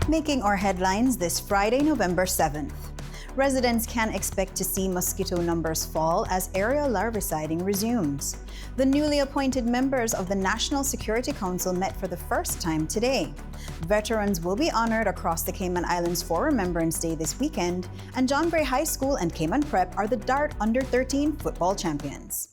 Making our headlines this Friday, November 7th. Residents can expect to see mosquito numbers fall as aerial larviciding resumes. The newly appointed members of the National Security Council met for the first time today. Veterans will be honored across the Cayman Islands for Remembrance Day this weekend, and John Gray High School and Cayman Prep are the Dart Under-13 football champions.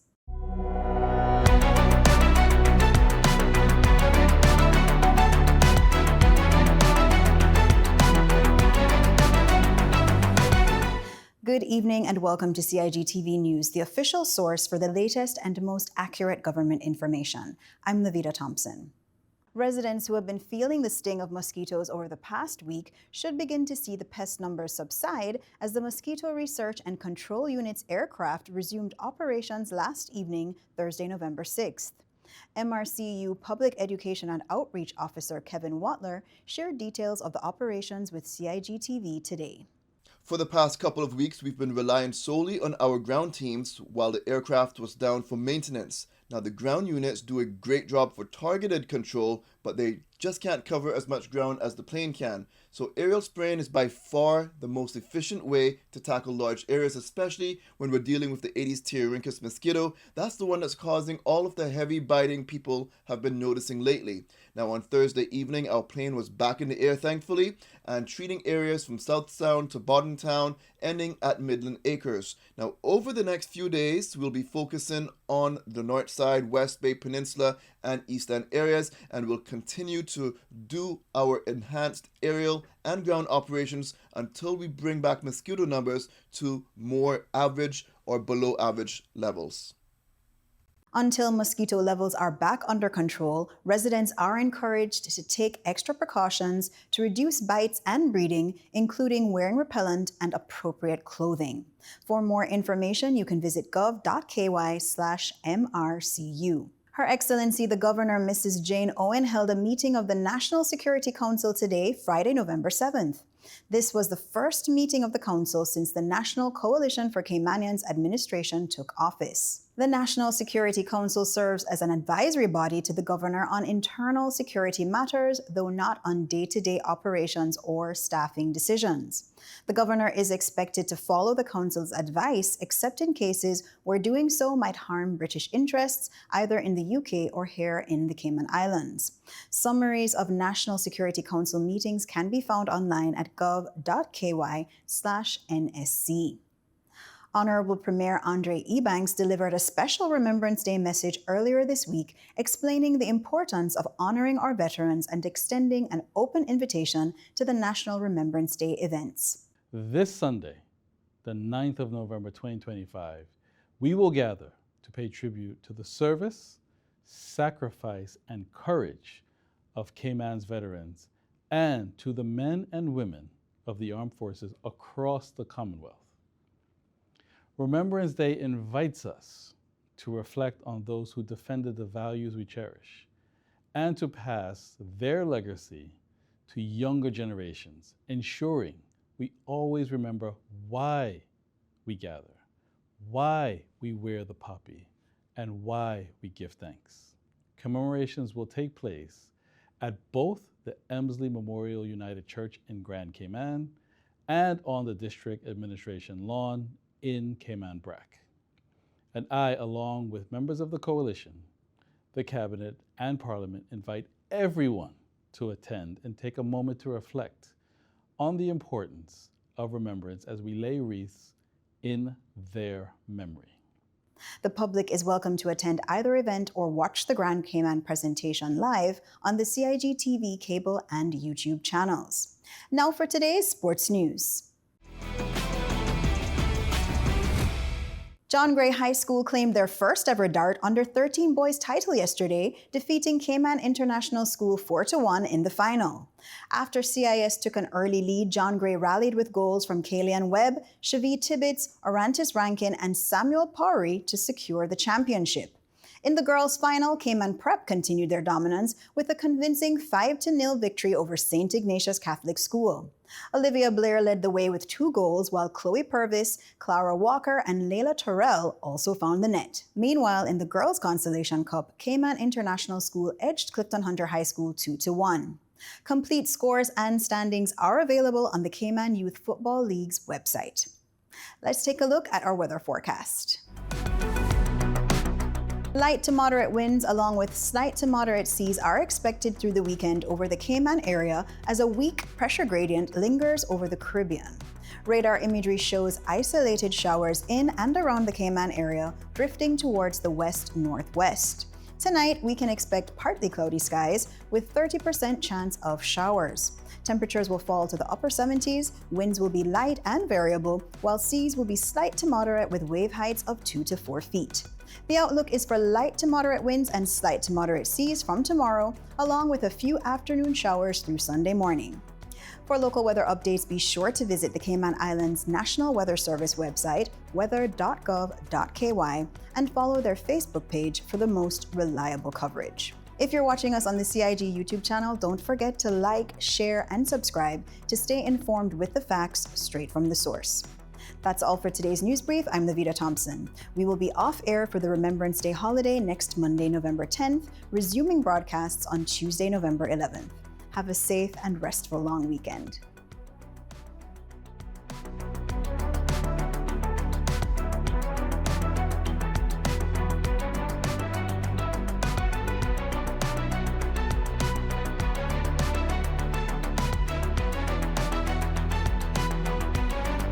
Good evening and welcome to CIGtv News, the official source for the latest and most accurate government information. I'm Lavita Thompson. Residents who have been feeling the sting of mosquitoes over the past week should begin to see the pest numbers subside as the Mosquito Research and Control Unit's aircraft resumed operations last evening, Thursday, November 6th. MRCU Public Education and Outreach Officer Kevin Watler shared details of the operations with CIGtv today. For the past couple of weeks, we've been relying solely on our ground teams while the aircraft was down for maintenance. Now, the ground units do a great job for targeted control, but they just can't cover as much ground as the plane can. So aerial spraying is by far the most efficient way to tackle large areas, especially when we're dealing with the Aedes aegypti mosquito. That's the one that's causing all of the heavy biting people have been noticing lately. Now, on Thursday evening, our plane was back in the air, thankfully, and treating areas from South Sound to Bodden Town, ending at Midland Acres. Now, over the next few days, we'll be focusing on the North Side, West Bay Peninsula, and East End areas, and we'll continue to do our enhanced aerial and ground operations until we bring back mosquito numbers to more average or below average levels. Until mosquito levels are back under control, residents are encouraged to take extra precautions to reduce bites and breeding, including wearing repellent and appropriate clothing. For more information, you can visit gov.ky/MRCU. Her Excellency the Governor, Mrs. Jane Owen, held a meeting of the National Security Council today, Friday, November 7th. This was the first meeting of the Council since the National Coalition for Caymanians administration took office. The National Security Council serves as an advisory body to the Governor on internal security matters, though not on day-to-day operations or staffing decisions. The Governor is expected to follow the Council's advice, except in cases where doing so might harm British interests, either in the UK or here in the Cayman Islands. Summaries of National Security Council meetings can be found online at gov.ky/NSC. Honorable Premier Andre Ebanks delivered a special Remembrance Day message earlier this week, explaining the importance of honoring our veterans and extending an open invitation to the National Remembrance Day events. This Sunday, the 9th of November 2025, we will gather to pay tribute to the service, sacrifice, and courage of Cayman's veterans and to the men and women of the armed forces across the Commonwealth. Remembrance Day invites us to reflect on those who defended the values we cherish and to pass their legacy to younger generations, ensuring we always remember why we gather, why we wear the poppy, and why we give thanks. Commemorations will take place at both the Emsley Memorial United Church in Grand Cayman and on the District Administration lawn in Cayman Brac. And I, along with members of the Coalition, the Cabinet, and Parliament, invite everyone to attend and take a moment to reflect on the importance of remembrance as we lay wreaths in their memory. The public is welcome to attend either event or watch the Grand Cayman presentation live on the CIGtv cable and YouTube channels. Now for today's sports news. John Gray High School claimed their first ever Dart Under-13 boys title yesterday, defeating Cayman International School 4-1 in the final. After CIS took an early lead, John Gray rallied with goals from Kalian Webb, Shavi Tibbetts, Orantis Rankin, and Samuel Pari to secure the championship. In the girls' final, Cayman Prep continued their dominance with a convincing 5-0 victory over St. Ignatius Catholic School. Olivia Blair led the way with 2 goals, while Chloe Purvis, Clara Walker, and Layla Terrell also found the net. Meanwhile, in the Girls' Consolation Cup, Cayman International School edged Clifton Hunter High School 2-1. Complete scores and standings are available on the Cayman Youth Football League's website. Let's take a look at our weather forecast. Light to moderate winds along with slight to moderate seas are expected through the weekend over the Cayman area as a weak pressure gradient lingers over the Caribbean. Radar imagery shows isolated showers in and around the Cayman area, drifting towards the west-northwest. Tonight, we can expect partly cloudy skies with 30% chance of showers. Temperatures will fall to the upper 70s, winds will be light and variable, while seas will be slight to moderate with wave heights of 2 to 4 feet. The outlook is for light to moderate winds and slight to moderate seas from tomorrow, along with a few afternoon showers through Sunday morning. For local weather updates, be sure to visit the Cayman Islands National Weather Service website, weather.gov.ky, and follow their Facebook page for the most reliable coverage. If you're watching us on the CIG YouTube channel, don't forget to like, share, and subscribe to stay informed with the facts straight from the source. That's all for today's news brief. I'm Lavita Thompson. We will be off air for the Remembrance Day holiday next Monday, November 10th, resuming broadcasts on Tuesday, November 11th. Have a safe and restful long weekend.